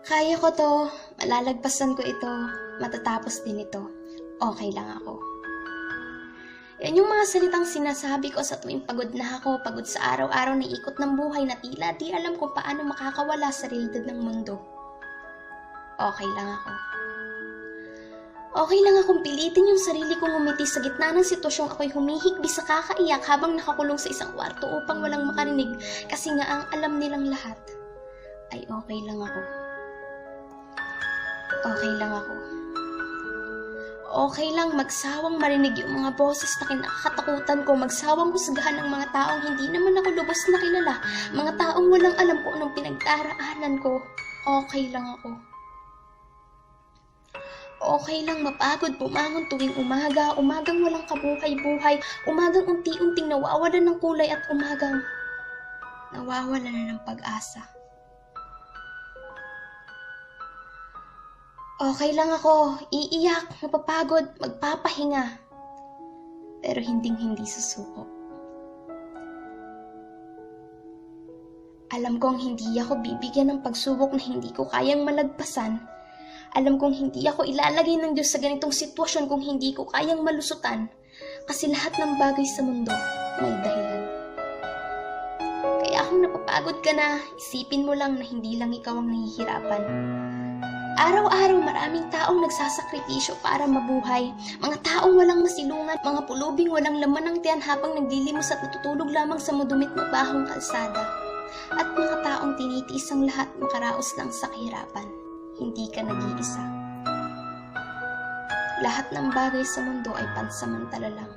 Kaya ko 'to, malalagpasan ko ito, matatapos din ito, okey lang ako. Yan yung mga salitang sinasabi ko sa tuwing pagod na ako, pagod sa araw-araw na ikot ng buhay na tila di alam kung paano makakawala sa realidad ng mundo. Okey lang ako. Okey lang akong pilitin yung sarili kong ngumiti sa gitna ng sitwasyong ako'y humihikbi sa kakaiyak habang nakakulong sa isang kwarto upang walang makarinig kasi nga ang alam nilang lahat ay okey lang ako. Okey lang ako. Okey lang magsawang marinig yung mga boses na kinakatakutan ko, magsawang husgahan ng mga taong hindi naman ako lubos na kilala, mga taong walang alam kung anong pinagdaraanan ko. Okey lang ako. Okey lang mapagod bumangon tuwing umaga, umagang walang kabuhay-buhay, umagang unti-unting nawawalan ng kulay at umagang nawawalan na ng pag-asa. Okey lang ako, iiyak, mapapagod, magpapahinga, pero hinding-hindi susuko. Alam kong hindi ako bibigyan ng pagsubok na hindi ko kayang malagpasan. Alam kong hindi ako ilalagay ng Diyos sa ganitong sitwasyon kung hindi ko kayang malusutan, kasi lahat ng bagay sa mundo may dahilan. Kaya kung napapagod ka na, isipin mo lang na hindi lang ikaw ang nahihirapan. Araw-araw maraming taong nagsasakripisyo para mabuhay, mga taong walang masilungan, mga pulubing walang laman ng tiyan habang naglilimos at natutulog lamang sa madumit mabahong kalsada, at mga taong tinitiis ang lahat makaraos lang sa kahirapan. Hindi ka nag-iisa. Lahat ng bagay sa mundo ay pansamantala lang.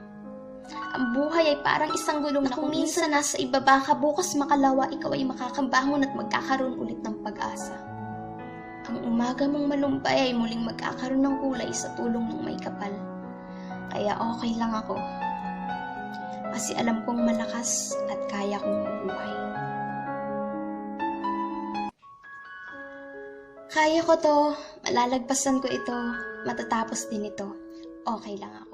Ang buhay ay parang isang gulong na kung minsan nasa ibaba ka, bukas makalawa, ikaw ay makakabangon at magkakaroon ulit ng pag-asa. Ang umaga mong malumbay ay muling magkakaroon ng kulay sa tulong ng may kapal. Kaya okey lang ako. Kasi alam kong malakas at kaya kong mabuhay. Kaya ko 'to, malalagpasan ko ito, matatapos din ito, okey lang ako.